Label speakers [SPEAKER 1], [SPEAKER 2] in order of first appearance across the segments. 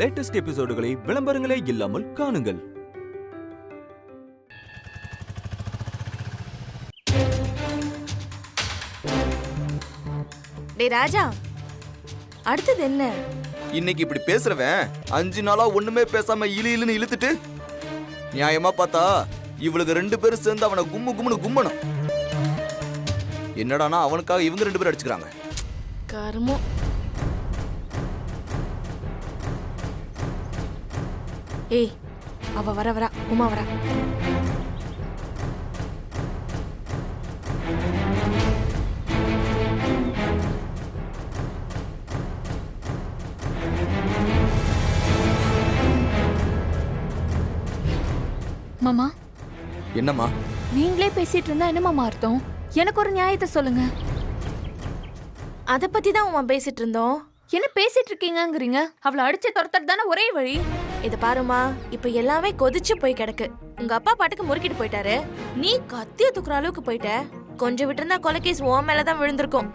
[SPEAKER 1] Latest எபிசோடுகளை விளம்பரங்களே இல்லாமல் காணுங்கள்.
[SPEAKER 2] டேய் ராஜா, அடுத்தது என்ன?
[SPEAKER 3] இன்னைக்கு இப்படி பேசுறவன் 5 நாளா ஒண்ணுமே பேசாம இழுன்னு இழுத்துட்டு நியாயமா பார்த்தா இவளுக்கு 2 பேரும் சேர்ந்து அவனை கும்முன்னு கும்மணும். என்னடானா அவனுக்காக இவங்க 2 பேரும் அடிச்சுக்கிறாங்க.
[SPEAKER 2] கர்மம். ஏய், அவ வரா உமா வரா.
[SPEAKER 4] மாமா,
[SPEAKER 3] என்னம்மா
[SPEAKER 4] நீங்களே பேசிட்டு இருந்தா என்ன மாமா அர்த்தம்? எனக்கு ஒரு நியாயத்தை சொல்லுங்க.
[SPEAKER 2] அத பத்தி தான் உமா பேசிட்டு இருந்தோம்.
[SPEAKER 4] என்ன பேசிட்டு இருக்கீங்கங்கறீங்க? அவளை அடிச்சு துரத்துறது தானே ஒரே வழி.
[SPEAKER 2] இத பாருமா, இப்ப எல்லாமே கொதிச்சு போய் கிடக்கு. உங்க அப்பா பாட்டுக்கு முறுக்கிட்டு போயிட்டாரு, நீ கத்திய தூக்குற அளவுக்கு போயிட்ட. கொஞ்சம் விட்டுருந்தா கொலைகேஸ் உன் மேலதான் விழுந்திருக்கும்.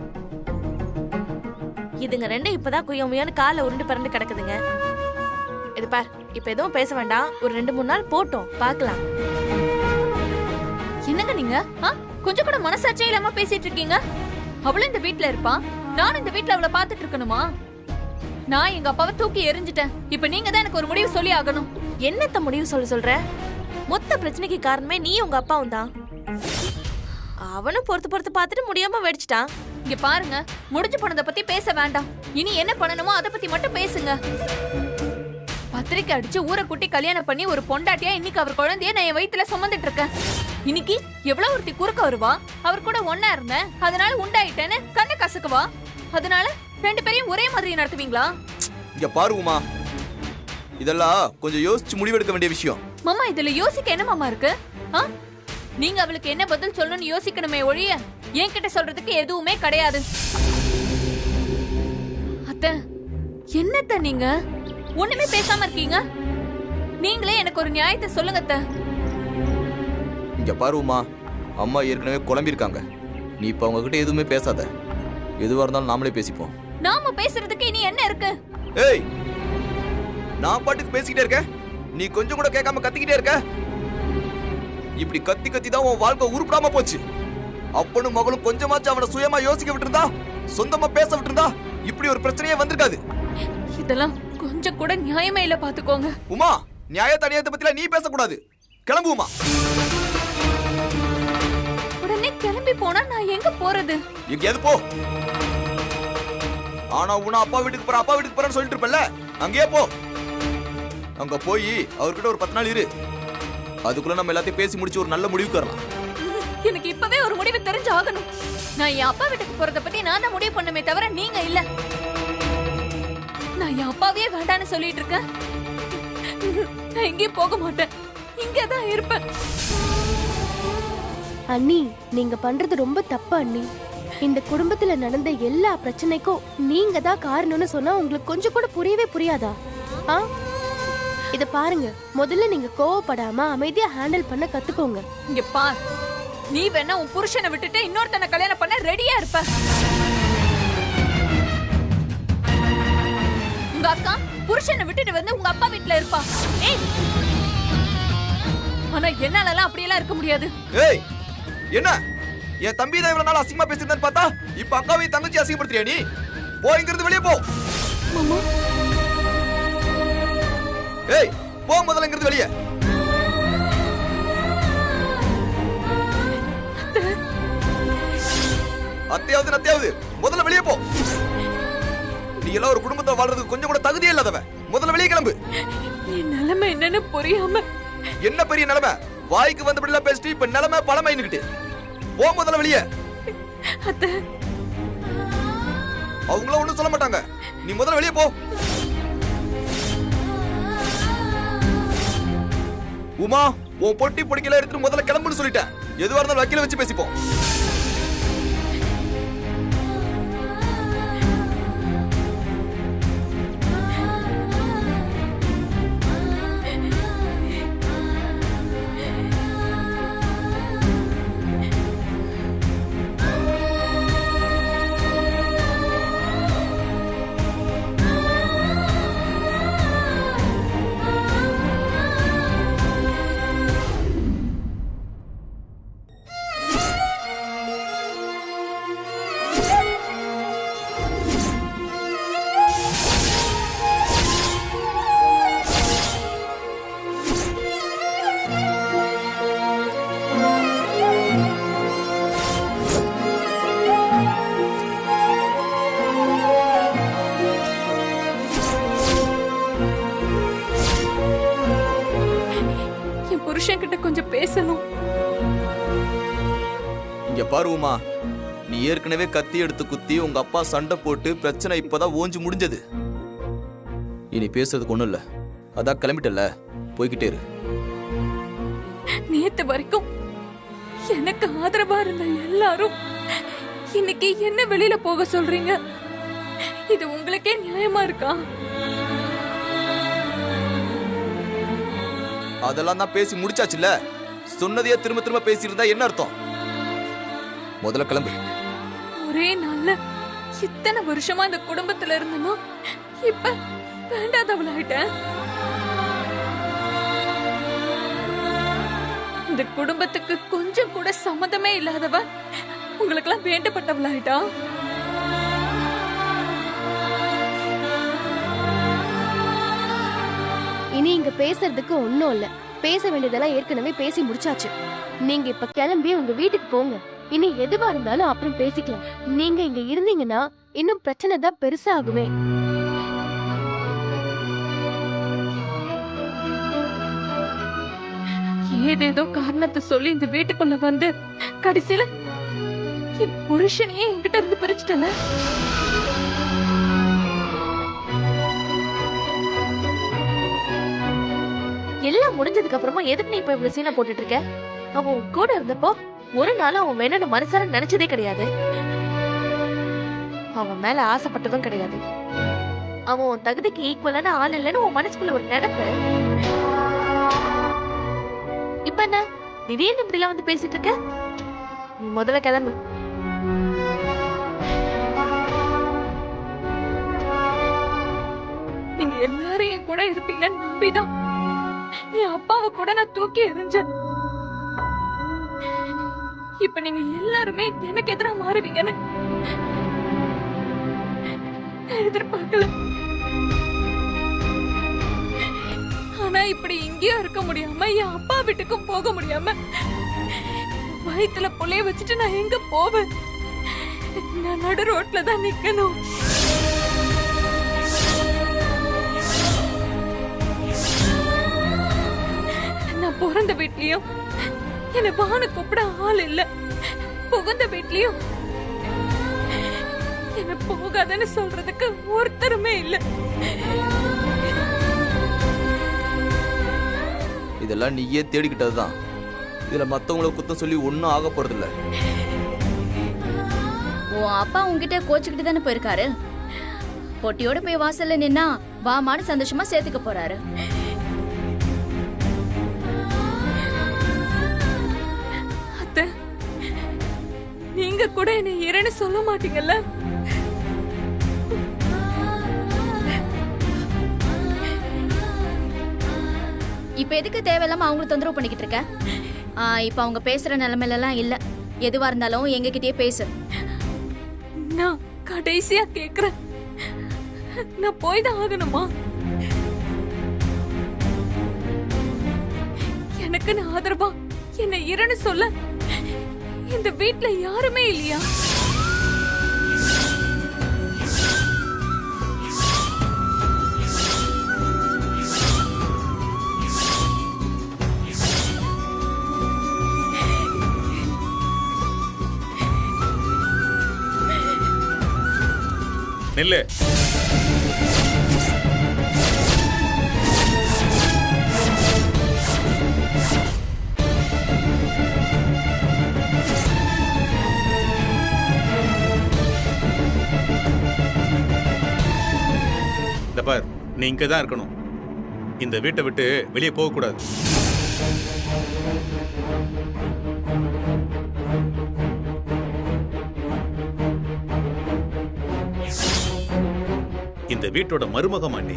[SPEAKER 2] இதுங்க ரெண்டும் இப்பதான் குயமுயன்னு கால உருண்டு பறந்து கிடக்குதுங்க. இது பார், இப்ப எதுவும் பேச வேண்டாம். ஒரு 2-3 நாள் போட்டோம், பாக்கலாம்.
[SPEAKER 4] என்னங்க நீங்க கொஞ்சம் கூட மனசாட்சியே இல்லாம பேசிட்டு இருக்கீங்க. அவளும் இந்த வீட்ல இருப்பா, நானும் இந்த வீட்ல அவளை பாத்துட்டு இருக்கணுமா? நான் எங்க அப்பாவை தூக்கி எறிஞ்சிட்டேன். இப்ப நீங்க தான் எனக்கு ஒரு முடிவு சொல்லி ஆகணும்.
[SPEAKER 2] என்னத்த முடிவு சொல்ற? மொத்த பிரச்சனைக்கு காரணமே நீ உங்க அப்பாவும் தான். அவனும் பொறுத்து பாத்துட்டு முடியாம வெடிச்சிட்டான்.
[SPEAKER 4] இங்க பாருங்க, முடிஞ்சு போனதை பத்தி பேச வேண்டாம். இனி என்ன பண்ணணுமோ அதை பத்தி மட்டும் பேசுங்க. பத்திரிக்கை அடிச்சு ஊரை கூட்டி கல்யாணம் பண்ணி ஒரு பொண்டாட்டியா இன்னைக்கு அவர் குழந்தைய நான் என் வயித்துல சுமந்துட்டு இருக்கேன். இன்னைக்கு எவ்வளவு ஒருத்தி குறுக்க வருவா, அவர் கூட ஒன்னா இருந்தேன், அதனால உண்டாயிட்டேன்னு கண்ணை கசக்குவா. அதனால 2 பேரையும் ஒரே மாதிரி நடத்துவீங்களா?
[SPEAKER 3] இங்க பாருமா, இதெல்லாம் கொஞ்சம் யோசிச்சு முடிவெடுக்க வேண்டிய விஷயம்.
[SPEAKER 4] மாமா, இதுல யோசிக்க என்ன மாமா இருக்கு? நீங்க அவளுக்கு என்ன பதில் சொல்லணும்னு யோசிக்கணுமே ஒழிய என்கிட்ட சொல்றதுக்கு எதுவுமே கிடையாது. அத்தை, என்னத்த நீங்க ஒண்ணுமே பேசாம இருக்கீங்க? நீங்களே எனக்கு ஒரு நியாயத்தை சொல்லுங்க அத்தை.
[SPEAKER 3] இங்க பாருமா, அம்மா ஏற்கனவே குழம்பிருக்காங்க. நீ இப்ப அவங்க கிட்ட எதுவுமே பேசாத. எதுவா இருந்தாலும் நாமளே பேசிப்போம்.
[SPEAKER 4] நாம பேசுறதுக்கு இனி என்ன இருக்கு?
[SPEAKER 3] ஏய், நான் பாட்டுக்கு பேசிக்கிட்டே இருக்கேன், நீ கொஞ்சம் கூட கேட்காம கத்திக்கிட்டே இருக்க. இப்படி கத்தி தான் உன் வாழ்க்கை உருப்படாம போச்சு. அப்பனும் மகளும் கொஞ்சமாச்சும் அவனை சுயமா யோசிக்க விட்டுருந்தா, சொந்தமா பேச விட்டுருந்தா, இப்படி ஒரு பிரச்சனையே வந்திருக்காது.
[SPEAKER 4] இதெல்லாம் கொஞ்சம் கூட நியாயமே இல்ல, பாத்துக்கோங்க.
[SPEAKER 3] உமா, நியாயத்தை அநியாயத்தை பத்தில நீ பேசக்கூடாது. கிளம்பு உமா.
[SPEAKER 4] உடனே கிளம்பி போனா நான் எங்க போறது?
[SPEAKER 3] எங்கேயாவது போ. ஆனா உன அப்பா வீட்டுக்கு போறேன்னு சொல்லிட்டு இருப்பல்ல, அங்கேயே போ. அங்க போய் அவர்கிட்ட ஒரு 10 நாள் இரு. அதுக்குள்ள நம்ம எல்லாத்தையும் பேசி முடிச்சு ஒரு நல்ல முடிவுக்கு வரலாம்.
[SPEAKER 4] எனக்கு இப்பவே ஒரு முடிவு தெரிஞ்சு ஆகணும். நான் என் அப்பா வீட்டுக்கு போறத பத்தி நான் தான் முடிவு பண்ணுமே தவிர நீங்க இல்ல. நான் என் அப்பாவே வேண்டான்னு சொல்லிட்டு இருக்கேன். நான் எங்கேயும் போக மாட்டேன், இங்கதான் இருப்பேன்.
[SPEAKER 5] அண்ணி, நீங்க பண்றது ரொம்ப தப்பு அண்ணி. இந்த குடும்பத்துல நடந்த எல்லா பிரச்சனைக்கும் நீங்க தான் காரணம்னு சொன்னா உங்களுக்கு கொஞ்சம் கூட புரியவே புரியாதா? இத பாருங்க, முதல்ல நீங்க கோவப்படாம அமைதியா ஹேண்டில் பண்ண கத்துக்கோங்க.
[SPEAKER 4] இங்க பார், நீ வேணா உன் புருஷனை விட்டுட்டு இன்னொருத்தனை கல்யாணம் பண்ண ரெடியா இருப்ப. உங்க அக்கா புருஷனை விட்டுட்டு வந்து உங்க அப்பா வீட்டுல இருப்பா. ஏய், ஆனா என்னாலலாம் அப்படியெல்லாம் இருக்க முடியாது.
[SPEAKER 3] ஏய், என்ன என் தம்பி தான் இவ்வளவு நாள் அசிங்கமா பேசிருந்தான்னு பார்த்தா இப்ப அக்காவையும் தங்கச்சி அசிங்கப்படுத்துறியா நீ? போய்ங்கிறது வெளியே போ.
[SPEAKER 4] மாமா,
[SPEAKER 3] ஏய், போ முதல்லங்கிறது வெளியே. அத்தையாவது முதல்ல வெளியே போ. நீ எல்லாம் ஒரு குடும்பத்தை வாழ்றதுக்கு கொஞ்சம் கூட தகுதியே இல்லாதவ. முதல்ல வெளியே கிளம்பு.
[SPEAKER 4] என் நிலைமை என்னன்னு புரியாம.
[SPEAKER 3] என்ன பெரிய நிலைமை? வாய்க்கு வந்தபடி எல்லாம் பேசிட்டு இப்ப நிலைமை பழமைன்னுகிட்டு. போ முதல்ல வெளியே.
[SPEAKER 4] அத்தை,
[SPEAKER 3] அவங்கள ஒண்ணும் சொல்ல மாட்டாங்க, நீ முதல்ல வெளியே போ. உமா, உன் பொட்டி பொடிக்கல எடுத்துட்டு முதல்ல கிளம்புன்னு சொல்லிட்டேன். எதுவா இருந்தாலும் வக்கீல வச்சு பேசிப்போம்.
[SPEAKER 4] புருஷன் கிட்ட கொஞ்சம் பேசணும்.
[SPEAKER 3] இங்க பாரு உமா, நீ ஏற்கனவே கத்தி எடுத்து குத்தி உங்க அப்பா சண்டை போட்டு பிரச்சனை இப்பதான் ஓஞ்சு முடிஞ்சது. இனி பேசுறதுக்கு ஒண்ணும் இல்ல. அதான் கிளம்பிட்டல, போய்கிட்டே இரு.
[SPEAKER 4] நேத்து வரைக்கும் எனக்கு ஆதரவா இருந்த எல்லாரும் இன்னைக்கு என்ன வெளியில போக சொல்றீங்க? இது உங்களுக்கே நியாயமா இருக்கா?
[SPEAKER 3] அதெல்லாம் தான் பேசி முடிச்சாச்சுல்ல. சொன்னதையே திரும்ப திரும்ப பேசியிருந்தா என்ன அர்த்தம்? முதல்ல கிளம்பு.
[SPEAKER 4] ஒரே நாள்ல இத்தனை வருஷமா இந்த குடும்பத்துல இருந்தனா இப்ப வேண்டாதவளாயிட்டேன். இந்த குடும்பத்துக்கு கொஞ்சம் கூட சம்மதமே இல்லாதவ உங்களுக்கெல்லாம் வேண்டப்பட்டவளாயிட்டா?
[SPEAKER 5] இனி இங்க பேசுறதுக்கு ஒண்ணும் இல்ல. பேச வேண்டியதெல்லாம் ஏற்கனவே பேசி முடிச்சாச்சு. நீங்க இப்ப கிளம்பி உங்க வீட்டுக்கு போங்க. இனி எதுவா இருந்தாலும் அப்புறம் பேசிக்கலாம். நீங்க இங்க இருந்தீங்கன்னா இன்னும் பிரச்சனை தான் பெருசாகுமே.
[SPEAKER 4] ஏதேதோ காரணத்தை சொல்லி இந்த வீட்டுக்குள்ள வந்து கடைசியில என் புருஷனையே என்கிட்ட இருந்து பிரிச்சுட்டல.
[SPEAKER 2] எல்லாம் முடிஞ்சதுக்கு அப்புறமா எதுக்கு நீ இப்ப இவ்வளவு சீனை போட்டுட்டு இருக்க? அவன் உன் கூட இருந்தப்போ ஒரு நாள் அவன் வேணும்னு மனசார நினைச்சதே கிடையாது. அவன் மேல ஆசைப்பட்டதும் கிடையாது. அவன் உன் தகுதிக்கு ஈக்குவலான ஆள் இல்லைன்னு உன் மனசுக்குள்ள ஒரு நினைப்பு. இப்ப என்ன திடீர்னு இப்படி எல்லாம் வந்து பேசிட்டு இருக்க? நீ முதல்ல கிளம்பு.
[SPEAKER 4] நீங்க எல்லாரும் என் கூட இருப்பீங்கன்னு நம்பிதான் என் அப்பாவை கூட நான் தூக்கி எறிஞ்சேன். இப்ப நீங்க எல்லாருமே எனக்கு எதிராக மாறுவீங்கன்னு எதிர்பார்க்கல. ஆனா இப்படி இங்கேயும் இருக்க முடியாம என் அப்பா வீட்டுக்கும் போக முடியாம வயித்துல புள்ளைய வச்சுட்டு நான் எங்க போவேன்? நான் நடு ரோட்ல தான் நிக்கணும். நான் பிறந்த வீட்லயும் என்னை வான கூப்பிட ஆள் இல்ல. புகுந்த வீட்லயும் என்ன போகாதன்னு சொல்றதுக்கு ஒருத்தருமே இல்ல.
[SPEAKER 3] இதெல்லாம் நீயே தேடிக்கிட்டதுதான். இதுல மத்தவங்கள குத்தம் சொல்லி ஒன்னும் ஆக போறது இல்ல.
[SPEAKER 6] உன் அப்பா உன்கிட்ட கோச்சுக்கிட்டு தானே போயிருக்காரு. பொட்டியோட போய் வாசல்ல நின்னா வாமான்னு சந்தோஷமா சேர்த்துக்க போறாரு.
[SPEAKER 4] அத்தை, நீங்க கூட என்ன இறன்னு சொல்ல மாட்டீங்கல்ல?
[SPEAKER 6] இப்ப எதுக்கு தேவையில்லாம அவங்களை தொந்தரவு பண்ணிக்கிட்டு இருக்க? இப்ப அவங்க பேசுற நிலைமையில எல்லாம் இல்ல. எதுவா இருந்தாலும் எங்க கிட்டயே பேசு.
[SPEAKER 4] நான் கடைசியா கேக்குறேன், நான் போய் தான் ஆகணுமா? எனக்கு ஆதரவா என்ன இறன்னு சொல்ல இந்த வீட்ல யாருமே இல்லையா?
[SPEAKER 7] நில்லு. இந்த பார், நீ இங்க தான் இருக்கணும். இந்த வீட்டை விட்டு வெளியே போக கூடாது. இந்த வீட்டோட மருமகமாண்டி.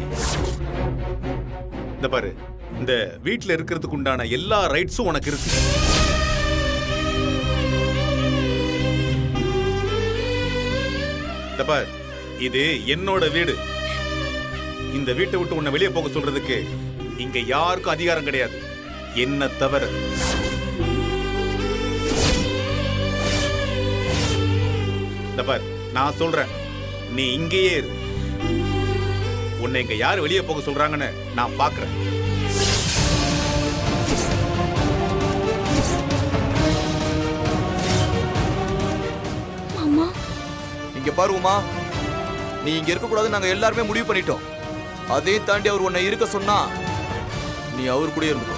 [SPEAKER 7] இந்த பாரு, இந்த வீட்டுல இருக்கிறதுக்கு உண்டான எல்லா ரைட்ஸும் உனக்கு இருக்கு. இந்த பார், இது என்னோட வீடு. இந்த வீட்டை விட்டு உன்னை வெளியே போக சொல்றதுக்கு இங்க யாருக்கும் அதிகாரம் கிடையாது, என்ன தவிர. இந்த பார், நான் சொல்றேன், நீ இங்கேயே இரு. உன்னை இங்க யாரு வெளியே போக சொல்றாங்கன்னு நான் பாக்குறேன்.
[SPEAKER 3] இங்க பாரு உமா, நீ இங்க இருக்க கூடாது நாங்க எல்லாருமே முடிவு பண்ணிட்டோம். அதையும் தாண்டி அவர் உன்னை இருக்க சொன்னா நீ அவர் கூட இருந்துக்கோ.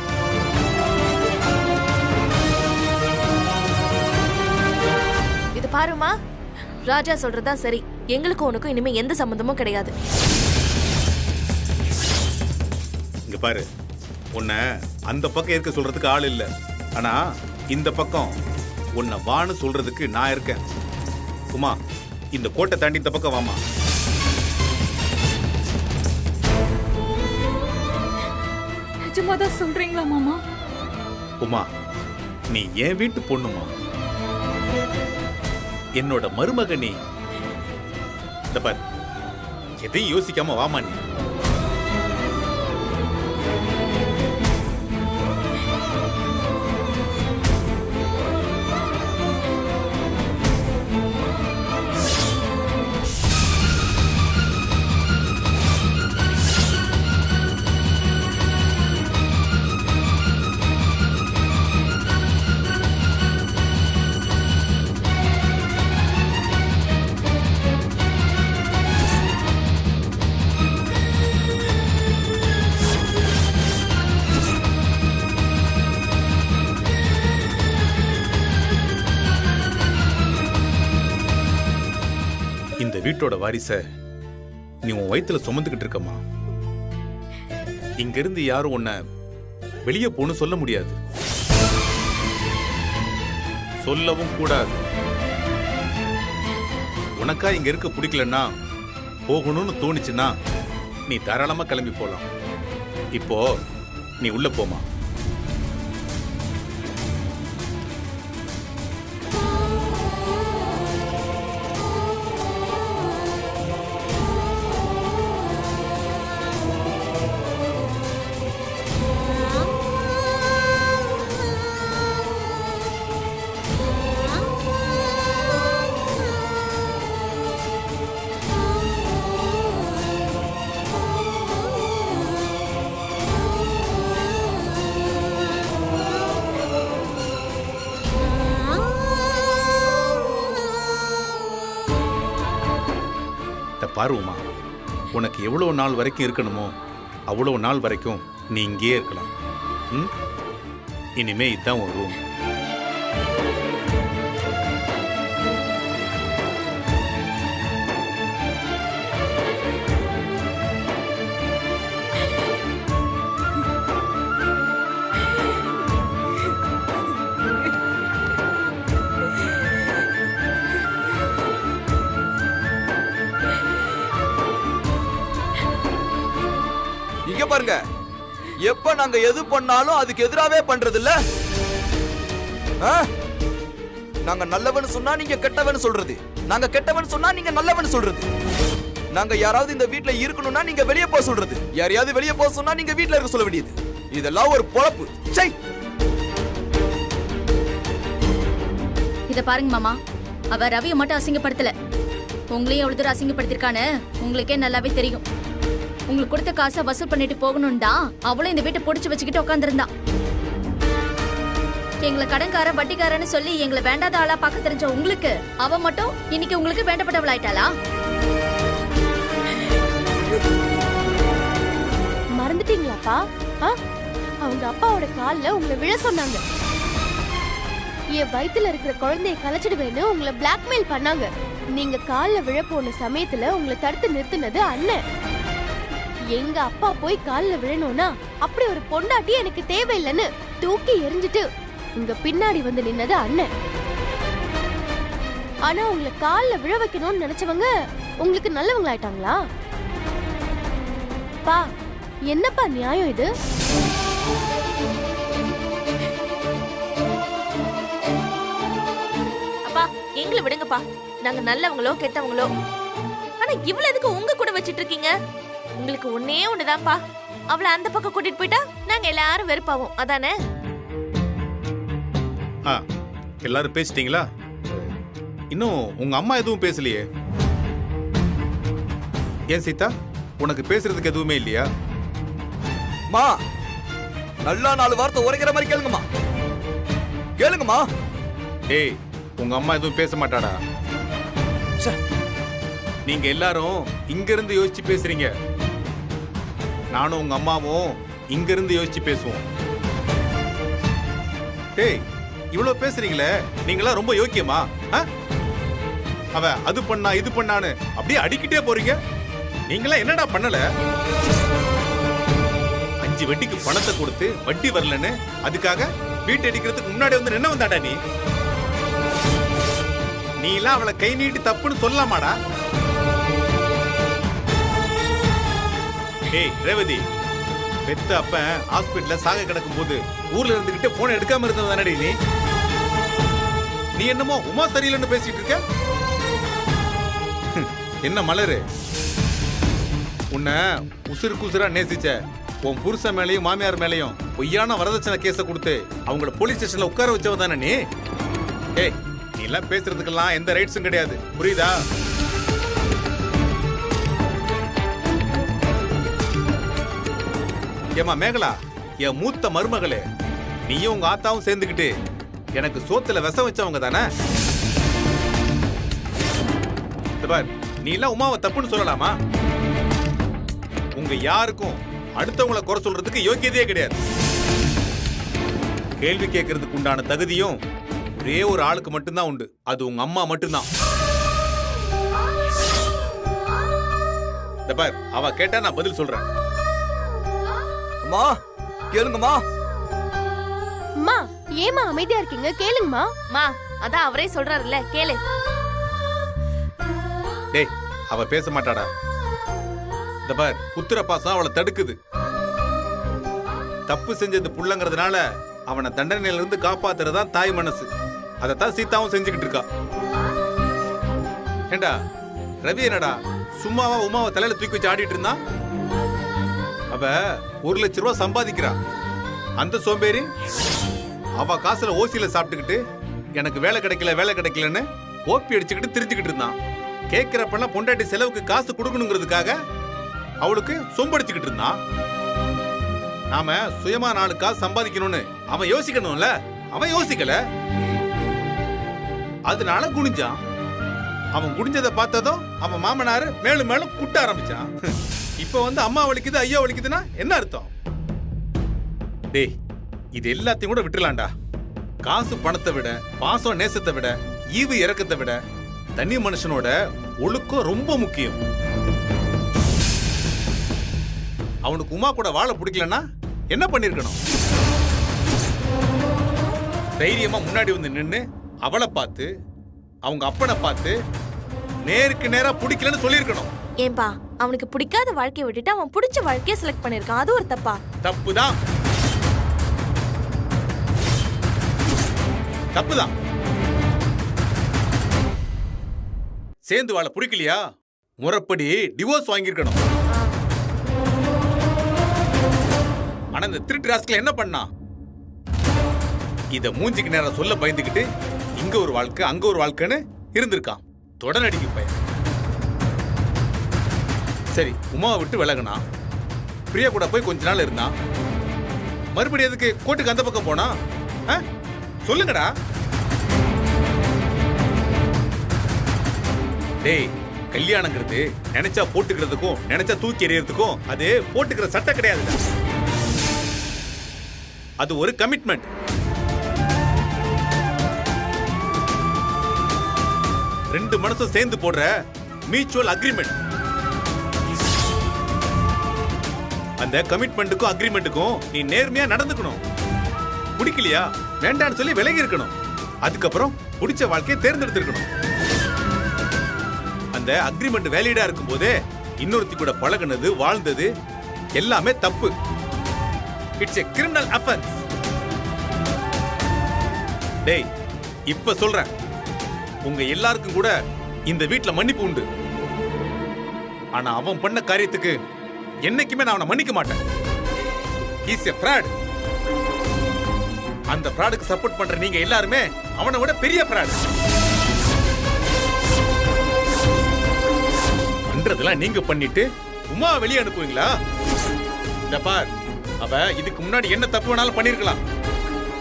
[SPEAKER 2] இது பாருமா, ராஜா சொல்றதா சரி. எங்களுக்கும் உனக்கும் இனிமே எந்த சம்பந்தமும் கிடையாது.
[SPEAKER 7] இங்க பாரு, உன்னை அந்த பக்கம் இருக்க சொல்றதுக்கு ஆள் இல்ல. ஆனா இந்த பக்கம் உன்னை வான்னு சொல்றதுக்கு நான் இருக்கேன். உமா, இந்த கோட்டை தாண்டி இந்த பக்கம் வாமா.
[SPEAKER 4] நிஜமாதான் சொல்றீங்களா மாமா?
[SPEAKER 7] உமா, நீ என் வீட்டு பொண்ணுமா, என்னோட மருமக நீ. இந்த பாரு, எதையும் யோசிக்காம வாமா நீ. இந்த வீட்டோட வாரிச நீ உன் வயித்துல சுமந்துக்கிட்டு இருக்கமா. இங்க இருந்து யாரும் உன்னை வெளியே போன்னு சொல்ல முடியாது, சொல்லவும் கூடாது. உனக்கா இங்க இருக்க பிடிக்கலன்னா, போகணும்னு தோணுச்சுன்னா நீ தாராளமா கிளம்பி போலாம். இப்போ நீ உள்ள போமா. பாருமா, உனக்கு எவ்வளவு நாள் வரைக்கும் இருக்கணுமோ அவ்வளவு நாள் வரைக்கும் நீ இங்கேயே இருக்கலாம். இனிமே இதுதான் ஒரு ரூம்.
[SPEAKER 3] இங்க பாருங்க, எப்ப நாங்க எது பண்ணாலும் அதுக்கு எதிராவே பண்றது இல்ல. நாங்க நல்லவன் சொன்னா நீங்க கெட்டவன் சொல்றது, நாங்க கெட்டவன் சொன்னா நீங்க நல்லவன் சொல்றது, நாங்க யாராவது இந்த வீட்ல இருக்கணும்னா நீங்க வெளியே போக சொல்றது, யாரையாவது வெளியே போக சொன்னா நீங்க வீட்ல இருக்க சொல்ல வேண்டியது. இதெல்லாம் ஒரு பொழப்பு. சை,
[SPEAKER 6] இத பாருங்க மாமா, அவ ரவியை மட்டும் அசிங்கப்படுத்தல, உங்களையும் எவ்வளவு தூரம் அசிங்கப்படுத்திருக்கான்னு உங்களுக்கே நல்லாவே தெரியும். உங்களுக்கு கொடுத்த காசை வசூல் பண்ணிட்டு போகணும் தான் அவளும் இந்த வீட்டை பொடிச்சு வச்சுக்கிட்டு உட்காந்துருந்தா. எங்களை கடன்கார வட்டிக்காரன்னு சொல்லி எங்களை வேண்டாத ஆளா பார்க்க தெரிஞ்ச உங்களுக்கு அவ மட்டும் இன்னைக்கு உங்களுக்கு வேண்டப்பட்டவள் ஆயிட்டாளா?
[SPEAKER 5] மறந்துட்டீங்களாப்பா? அவங்க அப்பாவோட கால்ல உங்களை விழ சொன்னாங்க. என் வயித்துல இருக்கிற குழந்தைய கலைச்சிடுவேன்னு உங்களை பிளாக்மெயில் பண்ணாங்க. நீங்க கால்ல விழ போன சமயத்துல உங்களை தடுத்து நிறுத்தினது அண்ணன். எங்க அப்பா போய் கால்ல விழணும்னா அப்படி ஒரு பொண்டாட்டி எனக்கு தேவையில்லைன்னு தூக்கி எரிஞ்சிட்டு உங்க பின்னாடி வந்து நின்னது அண்ணன். ஆனா உங்களை கால்ல விழ வைக்கணும்னு நினைச்சவங்க உங்களுக்கு நல்லவங்களாயிட்டாங்களா? பா, என்னப்பா நியாயம் இது?
[SPEAKER 2] அப்பா, எங்களை விடுங்கப்பா. நாங்க நல்லவங்களோ கெட்டவங்களோ, ஆனா இவ்வளவு எதுக்கு உங்க கூட வச்சிட்டு இருக்கீங்க? உங்களுக்கு ஒன்னே ஒண்ணுதான்ப்பா, அவளை அந்த பக்கம் கூட்டிட்டு போயிட்டா நாங்க எல்லாரும் வெறுப்பாவோம், அதானே?
[SPEAKER 7] எல்லாரும் பேசிட்டீங்களா? இன்னும் உங்க அம்மா எதுவும் பேசலையே. ஏன் சீதா, உனக்கு பேசுறதுக்கு எதுவுமே இல்லையா?
[SPEAKER 3] மா, நல்லா 4 வார்த்தை உரைக்கிற மாதிரி கேளுங்கம்மா, கேளுங்கம்மா.
[SPEAKER 7] ஏய், உங்க அம்மா எதுவும் பேச மாட்டாடா. நீங்க எல்லாரும் இங்க இருந்து யோசிச்சு பேசுறீங்க. நானும் உங்க அம்மாவும் இங்க இருந்து யோசிச்சு பேசுவோம். டேய், இவ்வளவு பேசுறீங்களே, நீங்களா ரொம்ப யோக்கியமா? அவ அது பண்ணா இது பண்ணான்னு அப்படியே அடிக்கிட்டே போறீங்க. நீங்களா என்னடா பண்ணல? 5 வட்டிக்கு பணத்தை கொடுத்து வட்டி வரலன்னு அதுக்காக வீட்டை அடிக்கிறதுக்கு முன்னாடி வந்து நின்ன வந்தாடா நீ எல்லாம் அவளை கை நீட்டி தப்புன்னு சொல்லலாமாடா? ஏய் ரேவதி, பெத்த அப்ப ஹாஸ்பிட்டல்ல சாக கிடக்கும் போது ஊர்ல இருந்துகிட்டு போன் எடுக்காம இருந்ததானடி நீ என்னமோ உமா சரியில்லைன்னு பேசிட்டு இருக்க. என்ன மலரு, உன்னை உசுருக்கு உசுரா நேசிச்ச உன் புருஷன் மேலையும் மாமியார் மேலையும் பொய்யான வரதட்சணை கேஸ கொடுத்து அவங்கள போலீஸ் ஸ்டேஷன்ல உட்கார வச்சவ தானே நீ? ஏய், நீ எல்லாம் பேசுறதுக்கெல்லாம் எந்த ரைட்ஸும் கிடையாது, புரியுதா? ஏமா மேகலா, என் மூத்த மருமகளே, நீயும் உங்க ஆத்தாவும் சேர்ந்துக்கிட்டு எனக்கு சோத்துல விஷம் வச்சவங்க தானே? நீ எல்லாம் உமாவை தப்புன்னு சொல்லலாமா? உங்க யாருக்கும் அடுத்தவங்களை குறை சொல்றதுக்கு யோக்கியதையே கிடையாது. கேள்வி கேட்கறதுக்கு உண்டான தகுதியும் ஒரே ஒரு ஆளுக்கு மட்டும்தான் உண்டு, அது உங்க அம்மா மட்டும்தான். அவ கேட்டா நான் பதில் சொல்றேன்.
[SPEAKER 3] அம்மா கேளுங்கம்மா.
[SPEAKER 5] அம்மா ஏமா அமைதியா இருக்கீங்க? கேளுங்கம்மா.
[SPEAKER 2] மா, அதான் அவரே சொல்றாருல்ல, கேளு.
[SPEAKER 7] டேய், அவ பேச மாட்டாடா. இந்த பார், புத்திர பாசம் அவளை தடுக்குது. தப்பு செஞ்சது புள்ளங்கிறதுனால அவனை தண்டனையில இருந்து காப்பாத்துறதான் தாய் மனசு. அதத்தான் சீதாவும் செஞ்சுக்கிட்டு இருக்கா. ஏண்டா ரவி, என்னடா சும்மாவா உமாவை தலையில தூக்கி வச்சு ஆடிட்டு இருந்தான்? அவ 1 லட்சம் ரூபாய் சம்பாதிக்கிறா. அந்த சோம்பேறி அவ காசுல ஓசியில சாப்பிட்டுக்கிட்டு எனக்கு வேலை கிடைக்கலன்னு ஓப்பி அடிச்சுக்கிட்டு திரிஞ்சுக்கிட்டு இருந்தான். கேட்கிறப்பெல்லாம் பொண்டாட்டி செலவுக்கு காசு கொடுக்கணுங்கிறதுக்காக அவளுக்கு சொம்படிச்சுக்கிட்டு இருந்தான். நாம சுயமா 4 காசு சம்பாதிக்கணும்னு அவன் யோசிக்கணும்ல, அவன் யோசிக்கல. அதனால குனிஞ்சான். அவன் குனிஞ்சதை பார்த்ததும் அவன் மாமனாரு மேலும் மேலும் குட்ட ஆரம்பிச்சான். இப்ப வந்து அம்மா வலிக்குது ஐயா வலிக்குதுன்னா என்ன அர்த்தம்? டேய், இது எல்லாத்தையும் கூட விட்டுலாம்டா. காசு பணத்தை விட, பாசம் நேசத்தை விட, ஈவு இறக்கத்தை விட தனி மனுஷனோட ஒழுக்கம் ரொம்ப முக்கியம். அவனுக்கு உமா கூட வாழ பிடிக்கலன்னா என்ன பண்ணிருக்கணும்? தைரியமா முன்னாடி வந்து நின்னு அவளை பார்த்து அவங்க அப்பனை பார்த்து நேருக்கு நேரா பிடிக்கலன்னு சொல்லிருக்கணும்.
[SPEAKER 2] ஏன்பா, அவனுக்கு பிடிக்காத வாழ்க்கையை விட்டுட்டு அவன் பிடிச்ச வாழ்க்கையை செலக்ட் பண்ணிருக்கான், அது ஒரு தப்பா?
[SPEAKER 7] தப்புதான், தப்புதான். சேர்ந்து வாழ பிடிக்கலையா, முறைப்படி டிவோர்ஸ் வாங்கியிருக்கணும். ஆனா இந்த திருட்டு ராஸ்கல் என்ன பண்ணா? இத மூஞ்சிக்கு நேரம் சொல்ல பயந்துகிட்டு இங்க ஒரு வாழ்க்கை அங்க ஒரு வாழ்க்கைன்னு இருந்திருக்கான். தொடனடிக்கு பையன். சரி, உமாவை விட்டு விலகுனா, பிரியா கூட போய் கொஞ்ச நாள் இருந்தான். மறுபடியும் எதுக்கு கோட்டுக்கு அந்த பக்கம் போனா? சொல்லுங்கடா. டேய், கல்யாணங்கிறது நினைச்சா போட்டுக்கிறதுக்கும் நினைச்சா தூக்கி எறியறதுக்கும் அது போட்டுக்கிற சட்டை கிடையாது. அது ஒரு கமிட்மெண்ட். ரெண்டு மனசும் சேர்ந்து போடுற மியூச்சுவல் அக்ரிமெண்ட். அந்த கமிட்மெண்ட்டுக்கும் அக்ரிமெண்ட்டுக்கும் நீ நேர்மையா நடந்துக்கணும். பிடிக்கலையா வேண்டான்னு சொல்லி விலகி இருக்கணும். அதுக்கப்புறம் பிடிச்ச வாழ்க்கையை தேர்ந்தெடுத்திருக்கணும். அந்த அக்ரிமெண்ட் வேலிடா இருக்கும் போதே இன்னொருத்தி கூட பழகுனது வாழ்ந்தது எல்லாமே தப்பு. It's a criminal offence. டேய், இப்ப சொல்றேன், உங்க எல்லாருக்கும் கூட இந்த வீட்ல மன்னிப்பு உண்டு. ஆனா அவன் பண்ண காரியத்துக்கு என்னைக்குமே நான் அவனை மன்னிக்க மாட்டேன். He's a fraud. அந்த ஃப்ராடுக்கு சப்போர்ட் பண்ற நீங்க எல்லாருமே அவனை விட பெரிய ஃப்ராட். பண்றதெல்லாம் நீங்க பண்ணிட்டு உமா வெளியே அனுப்புவீங்களா? இந்த பார், அவ இதுக்கு முன்னாடி என்ன தப்பு வேணாலும் பண்ணிருக்கலாம்.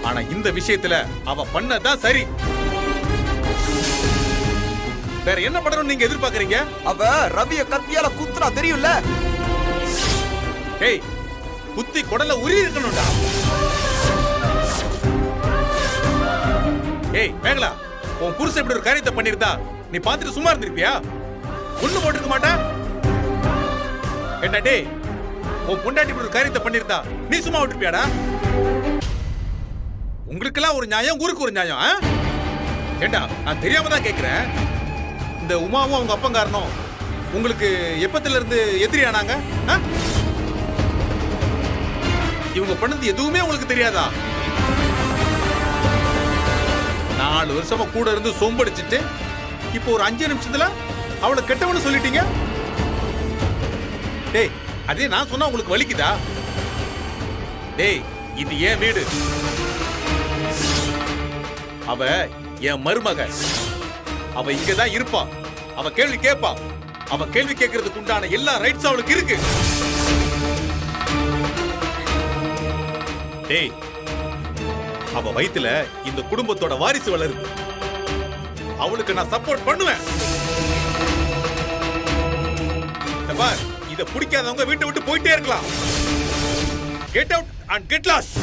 [SPEAKER 7] ஆனா இந்த விஷயத்துல அவ பண்ணதான் சரி. வேற என்ன பண்ணணும்னு நீங்க எதிர்பார்க்கறீங்க?
[SPEAKER 3] அவ ரவிய கத்தியால குத்துறா தெரியும்ல?
[SPEAKER 7] ஏய், குத்தி குடல உரி இருக்கணும்டா. ஏய் மேகலா, உன் புருஷன் இப்படி ஒரு காரியத்தை பண்ணிருந்தா நீ பார்த்துட்டு சும்மா இருந்திருப்பியா? ஒண்ணு போட்டுருக்க மாட்டா? என்ன டேய், உன் பொண்டாட்டி இப்படி ஒரு காரியத்தை பண்ணிருந்தா நீ சும்மா விட்டுருப்பியாடா? உங்களுக்கெல்லாம் ஒரு நியாயம், ஊருக்கு ஒரு நியாயம். ஏண்டா, நான் தெரியாம தான் கேட்கிறேன். இந்த உமாவும் அவங்க அப்பங்காரனும் உங்களுக்கு எப்பத்துல இருந்து எதிரி ஆனாங்க? இவங்க பண்ணது எதுவுமே உங்களுக்கு தெரியாதா? 4 வருஷமா கூட இருந்து சொம்படிச்சிட்டு இப்போ ஒரு 5 நிமிஷத்துல அவளை கெட்டவனு சொல்லிட்டீங்க. டேய், அதே நான் சொன்னா உங்களுக்கு வலிக்குதா? டேய், இது ஏன் வீடு. அவ என் மருமக. அவ இங்கதான் இருப்பா. அவ கேள்வி கேட்பா. அவ கேள்வி கேட்கறதுக்கு உண்டான எல்லா ரைட்ஸ் அவளுக்கு இருக்கு. டேய், அவ வயித்துல இந்த குடும்பத்தோட வாரிசு வளருது. அவளுக்கு நான் சப்போர்ட் பண்ணுவேன். இத பிடிக்காதவங்க வீட்டை விட்டு போயிட்டே இருக்கலாம். Get out and get lost.